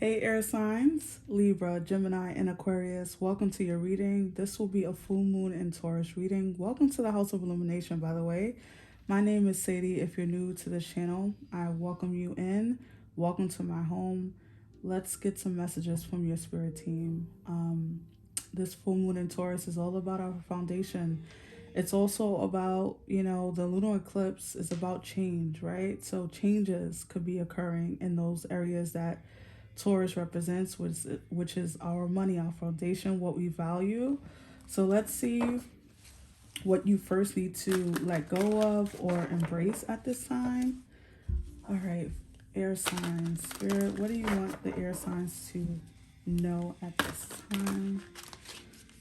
Hey air signs, Libra, Gemini, and Aquarius. Welcome to your reading. This will be a full moon and Taurus reading. Welcome to the House of Illumination, by the way. My name is Sadie. If you're new to this channel, I welcome you in. Welcome to my home. Let's get some messages from your spirit team. This full moon in Taurus is all about our foundation. It's also about, the lunar eclipse is about change, right? So changes could be occurring in those areas that Taurus represents, which is our money, our foundation, what we value. So let's see what you first need to let go of or embrace at this time. All right, air signs, spirit, what do you want the air signs to know at this time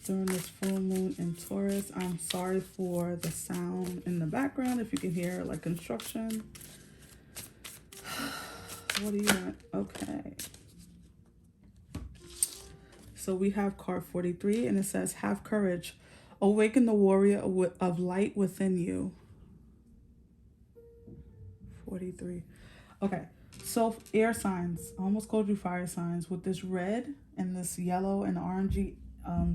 during this full moon in Taurus? I'm sorry for the sound in the background if you can hear like construction. What do you want? Okay. So we have card 43 and it says, have courage. Awaken the warrior of light within you. 43. Okay. So air signs, I almost called you fire signs, with this red and this yellow and orangey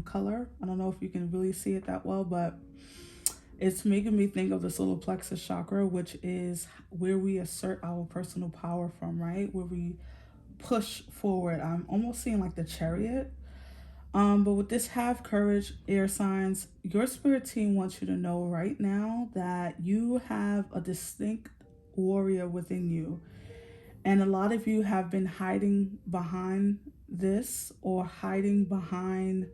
color. I don't know if you can really see it that well, but it's making me think of the solar plexus chakra, which is where we assert our personal power from, right? Where we push forward. I'm almost seeing like the chariot. But with this have courage, air signs, your spirit team wants you to know right now that you have a distinct warrior within you. And a lot of you have been hiding behind this or hiding behind,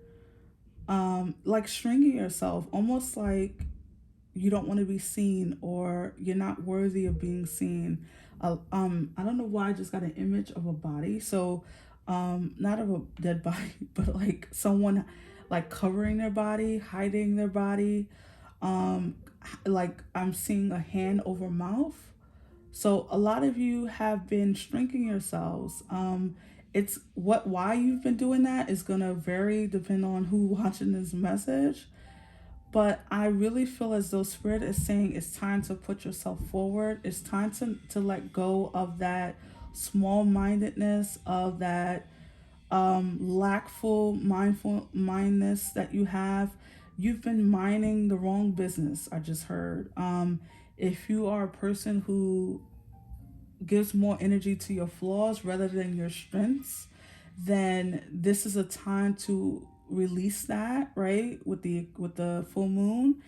like stringing yourself, almost like you don't want to be seen or you're not worthy of being seen. I don't know why I just got an image of a body. So not of a dead body, but like someone like covering their body, hiding their body. Like I'm seeing a hand over mouth. So a lot of you have been shrinking yourselves. It's why you've been doing that is gonna vary depending on who watching this message. But I really feel as though Spirit is saying it's time to put yourself forward. It's time to let go of that small mindedness, of that lackful mindful mindness that you have. You've been minding the wrong business, I just heard. If you are a person who gives more energy to your flaws rather than your strengths, then this is a time to release that, right? With the full moon,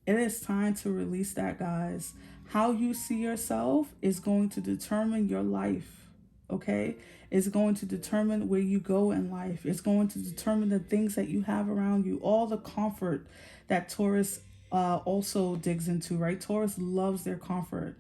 it is time to release that, guys. How you see yourself is going to determine your life, okay? It's going to determine where you go in life. It's going to determine the things that you have around you, all the comfort that Taurus also digs into, right? Taurus loves their comfort.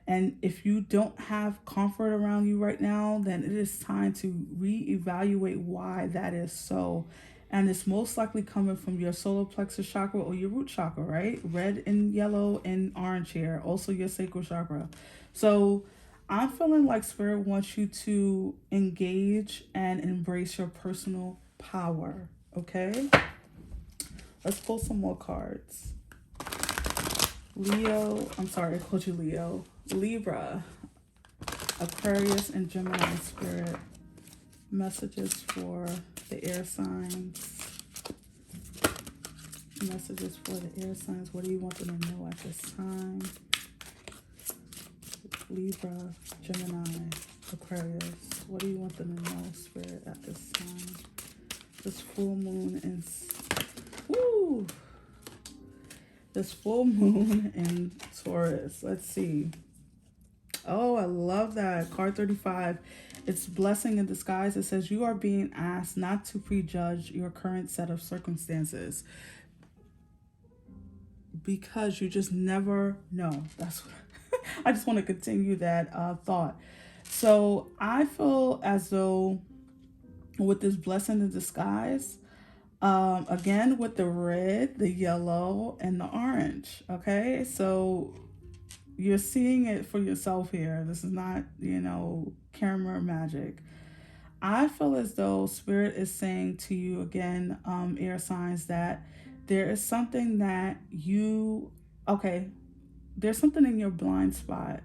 And if you don't have comfort around you right now, then it is time to reevaluate why that is so. And it's most likely coming from your solar plexus chakra or your root chakra, right? Red and yellow and orange here. Also your sacral chakra. So I'm feeling like Spirit wants you to engage and embrace your personal power, okay? Let's pull some more cards. Leo, I'm sorry, I called you Leo. Libra, Aquarius, and Gemini spirit. Messages for the air signs. Messages for the air signs. What do you want them to know at this time? Libra, Gemini, Aquarius. What do you want them to know, spirit, at this time? This full moon in... Woo! This full moon in Taurus. Let's see. Oh, I love that. Card 35. It's blessing in disguise. It says you are being asked not to prejudge your current set of circumstances because you just never know. That's what I just want to continue that thought. So I feel as though with this blessing in disguise, again with the red, the yellow, and the orange. Okay, so you're seeing it for yourself here. This is not, camera magic. I feel as though Spirit is saying to you again, air signs, that there is something that there's something in your blind spot.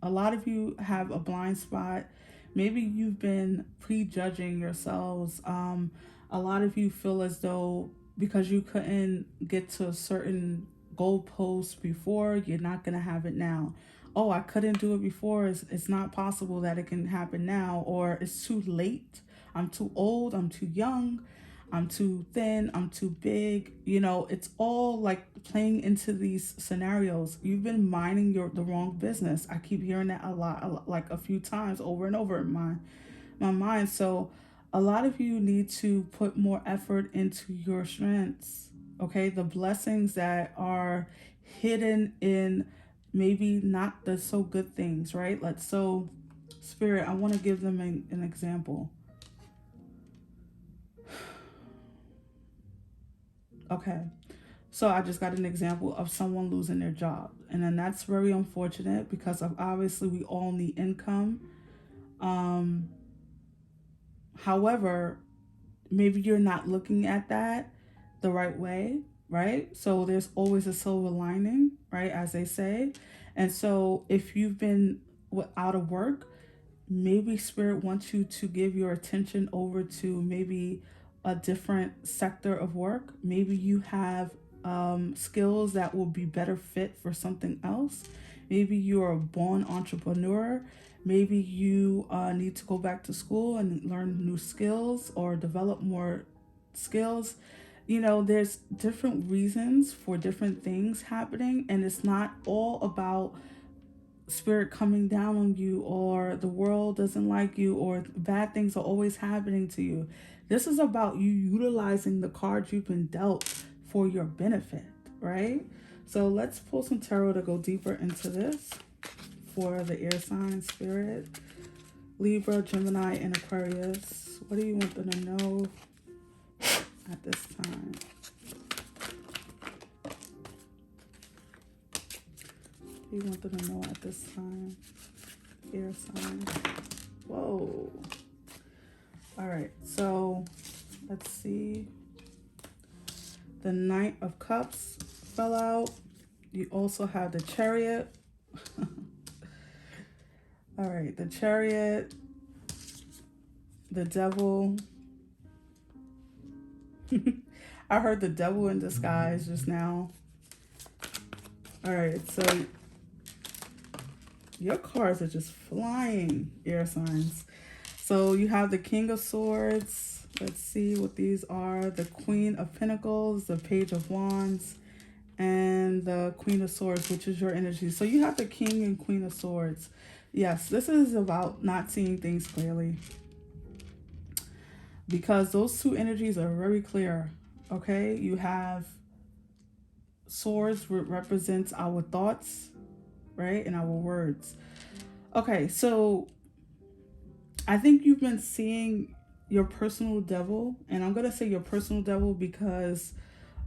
A lot of you have a blind spot Maybe you've been prejudging yourselves. A lot of you feel as though because you couldn't get to a certain goalpost before, you're not going to have it now. Oh, I couldn't do it before. It's not possible that it can happen now, or it's too late. I'm too old. I'm too young. I'm too thin. I'm too big. You know, it's all like playing into these scenarios. You've been minding the wrong business. I keep hearing that a lot, like a few times over and over in my mind. So a lot of you need to put more effort into your strengths. Okay, the blessings that are hidden in maybe not the so good things, right? Like, so spirit, I want to give them an example. Okay, so I just got an example of someone losing their job, and then that's very unfortunate because of obviously we all need income. um However, maybe you're not looking at that the right way, right? So there's always a silver lining, right? As they say. And so if you've been out of work, maybe spirit wants you to give your attention over to maybe a different sector of work. Maybe you have skills that will be better fit for something else. Maybe you're a born entrepreneur. Maybe you need to go back to school and learn new skills or develop more skills. You know, there's different reasons for different things happening, and it's not all about spirit coming down on you or the world doesn't like you or bad things are always happening to you. This is about you utilizing the cards you've been dealt for your benefit, right? So let's pull some tarot to go deeper into this for the air sign spirit. Libra, Gemini, and Aquarius. What do you want them to know at this time? You want them to know at this time? Air sign. Whoa. All right, so let's see. The Knight of Cups fell out. You also have the Chariot. All right, the Chariot, the Devil. I heard the Devil in disguise just now. All right, so your cards are just flying, air signs. So you have the King of Swords. Let's see what these are. The Queen of Pentacles, the Page of Wands, and the Queen of Swords, which is your energy. So you have the King and Queen of Swords. Yes, this is about not seeing things clearly, because those two energies are very clear. Okay, you have swords, which represents our thoughts, right, and our words. Okay, so I think you've been seeing your personal devil, and I'm gonna say your personal devil because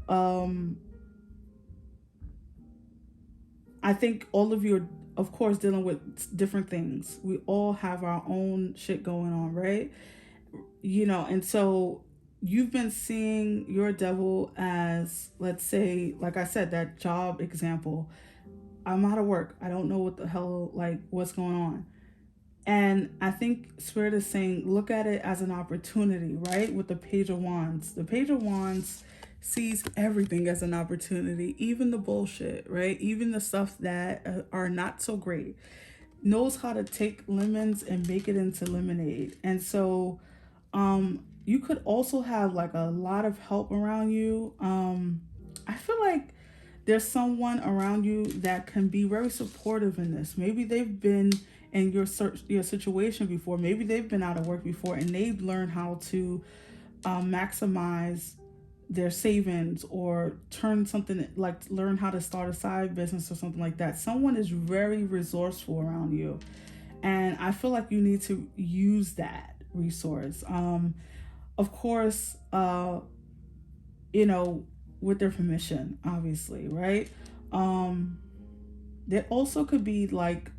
I think all of you are, of course, dealing with different things. We all have our own shit going on, right? You know, and so you've been seeing your devil as, let's say, like I said, that job example. I'm out of work. I don't know what the hell, like, what's going on. And I think Spirit is saying, look at it as an opportunity, right? With the Page of Wands. The Page of Wands sees everything as an opportunity, even the bullshit, right? Even the stuff that are not so great. Knows how to take lemons and make it into lemonade. And so you could also have like a lot of help around you. I feel like there's someone around you that can be very supportive in this. Maybe they've been in your situation before. Maybe they've been out of work before and they've learned how to maximize their savings or turn something, like learn how to start a side business or something like that. Someone is very resourceful around you, and I feel like you need to use that resource. Of course, you know, with their permission, obviously, right? There also could be like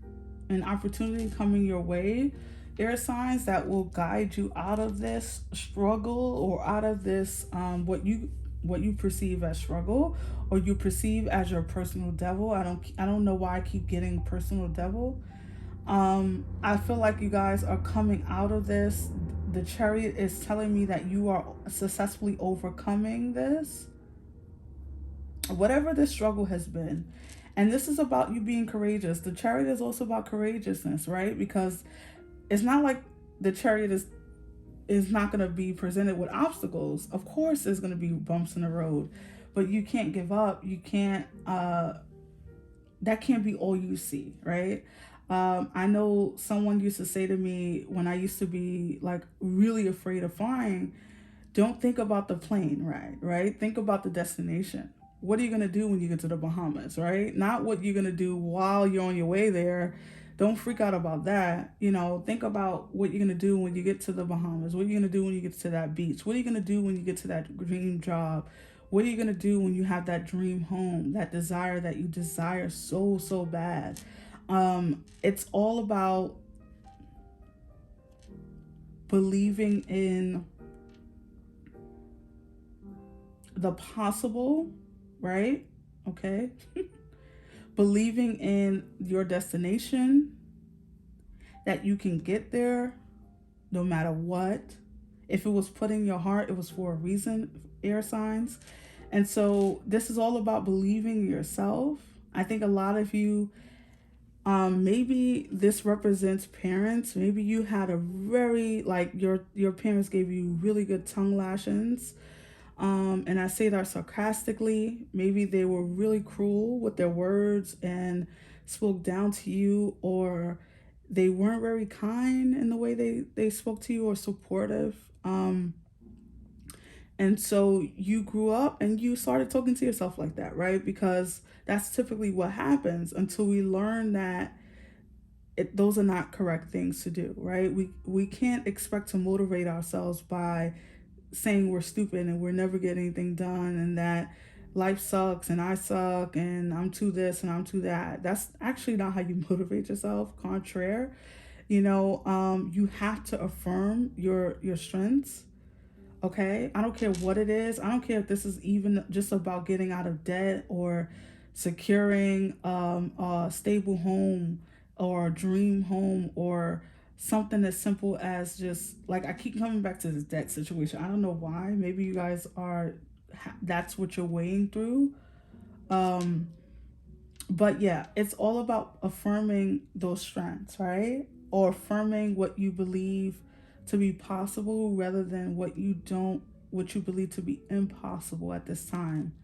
an opportunity coming your way, air signs, that will guide you out of this struggle or out of this what you perceive as struggle or you perceive as your personal devil. I don't know why I keep getting personal devil. I feel like you guys are coming out of this. The Chariot is telling me that you are successfully overcoming this, whatever the struggle has been. And this is about you being courageous. The Chariot is also about courageousness, right? Because it's not like the Chariot is not going to be presented with obstacles. Of course there's going to be bumps in the road, but you can't give up. You can't that can't be all you see, right? I know someone used to say to me when I used to be like really afraid of flying, don't think about the plane ride, right? Think about the destination. What are you going to do when you get to the Bahamas, right? Not what you're going to do while you're on your way there. Don't freak out about that. You know, think about what you're going to do when you get to the Bahamas. What are you going to do when you get to that beach? What are you going to do when you get to that dream job? What are you going to do when you have that dream home, that desire that you desire so, so bad? It's all about believing in the possible, right? Okay. Believing in your destination, that you can get there no matter what. If it was put in your heart, it was for a reason, air signs. And so this is all about believing in yourself. I think a lot of you, maybe this represents parents. Maybe you had a very, like, your parents gave you really good tongue lashings. And I say that sarcastically. Maybe they were really cruel with their words and spoke down to you, or they weren't very kind in the way they spoke to you or supportive. And so you grew up and you started talking to yourself like that, right? Because that's typically what happens until we learn that those are not correct things to do, right? We can't expect to motivate ourselves by saying we're stupid and we're never getting anything done and that life sucks and I suck and I'm too this and I'm too that. That's actually not how you motivate yourself. Contraire, you have to affirm your strengths. Okay, I don't care what it is. I don't care if this is even just about getting out of debt or securing a stable home or a dream home or something as simple as just like I keep coming back to this debt situation. I don't know why. Maybe you guys are that's what you're weighing through. Um, but yeah, it's all about affirming those strengths, right? Or affirming what you believe to be possible rather than what you believe to be impossible at this time.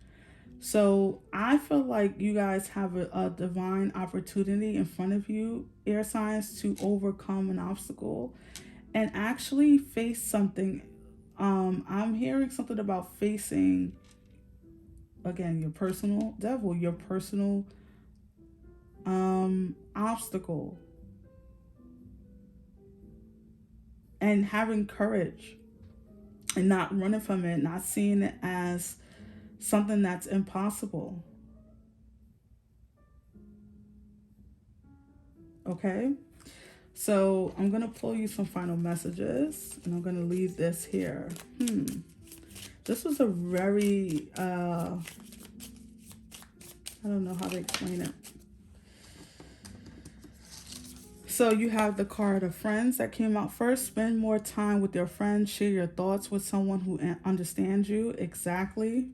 So I feel like you guys have a divine opportunity in front of you, air signs, to overcome an obstacle and actually face something. I'm hearing something about facing, again, your personal devil, your personal obstacle, and having courage and not running from it, not seeing it as something that's impossible. Okay? So I'm going to pull you some final messages and I'm going to leave this here. This was a very, I don't know how to explain it. So you have the card of friends that came out first. Spend more time with your friends. Share your thoughts with someone who understands you. Exactly.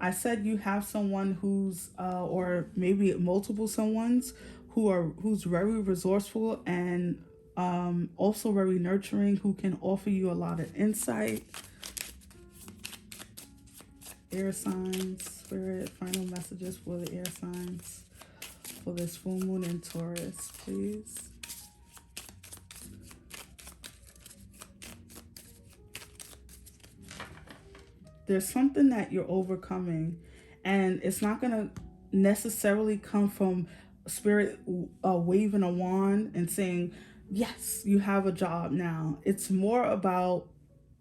I said you have someone who's, or maybe multiple someones who's very resourceful and also very nurturing, who can offer you a lot of insight. Air signs, spirit, final messages for the air signs for this full moon in Taurus, please. There's something that you're overcoming, and it's not going to necessarily come from spirit waving a wand and saying, yes, you have a job now. It's more about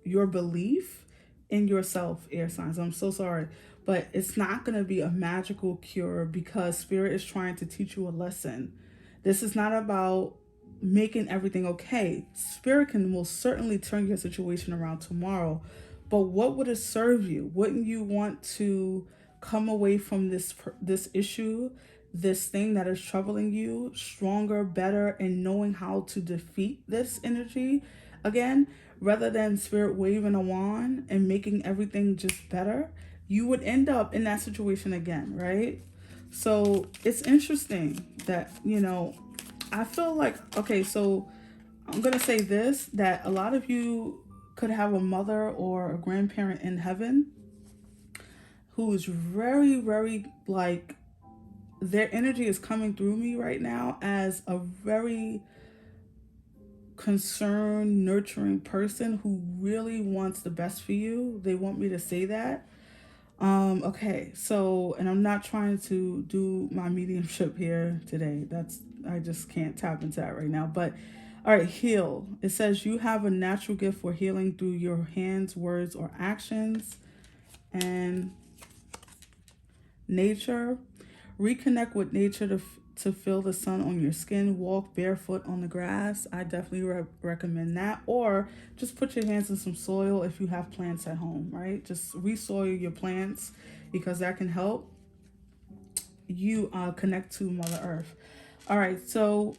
your belief in yourself, air signs. I'm so sorry, but it's not going to be a magical cure because spirit is trying to teach you a lesson. This is not about making everything okay. Spirit can most certainly turn your situation around tomorrow. But what would it serve you? Wouldn't you want to come away from this issue, this thing that is troubling you stronger, better, and knowing how to defeat this energy again, rather than spirit waving a wand and making everything just better, you would end up in that situation again, right? So it's interesting that, I feel like, okay, so I'm going to say this, that a lot of you could have a mother or a grandparent in heaven who is very, very like, their energy is coming through me right now as a very concerned, nurturing person who really wants the best for you. They want me to say that. Okay, so, and I'm not trying to do my mediumship here today. I just can't tap into that right now. But, all right, heal. It says you have a natural gift for healing through your hands, words, or actions. And nature. Reconnect with nature to feel the sun on your skin. Walk barefoot on the grass. I definitely recommend that. Or just put your hands in some soil if you have plants at home, right? Just re-soil your plants because that can help you connect to Mother Earth. All right, so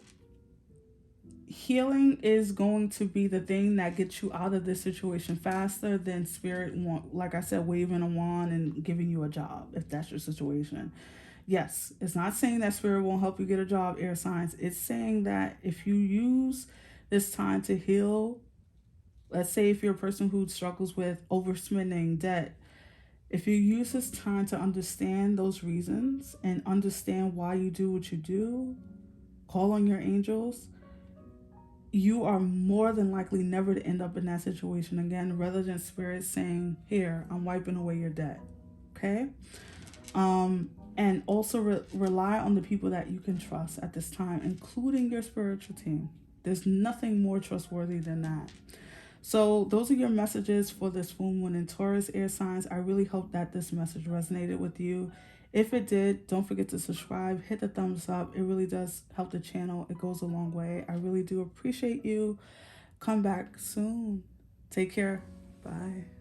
healing is going to be the thing that gets you out of this situation faster than spirit, like I said, waving a wand and giving you a job if that's your situation. Yes, it's not saying that spirit won't help you get a job, air signs. It's saying that if you use this time to heal, let's say if you're a person who struggles with overspending, debt, if you use this time to understand those reasons and understand why you do what you do, call on your angels, you are more than likely never to end up in that situation again, rather than spirit saying, here, I'm wiping away your debt. Okay? And also rely on the people that you can trust at this time, including your spiritual team. There's nothing more trustworthy than that. So those are your messages for this full moon in Taurus, air signs. I really hope that this message resonated with you. If it did, don't forget to subscribe, hit the thumbs up. It really does help the channel. It goes a long way. I really do appreciate you. Come back soon. Take care. Bye.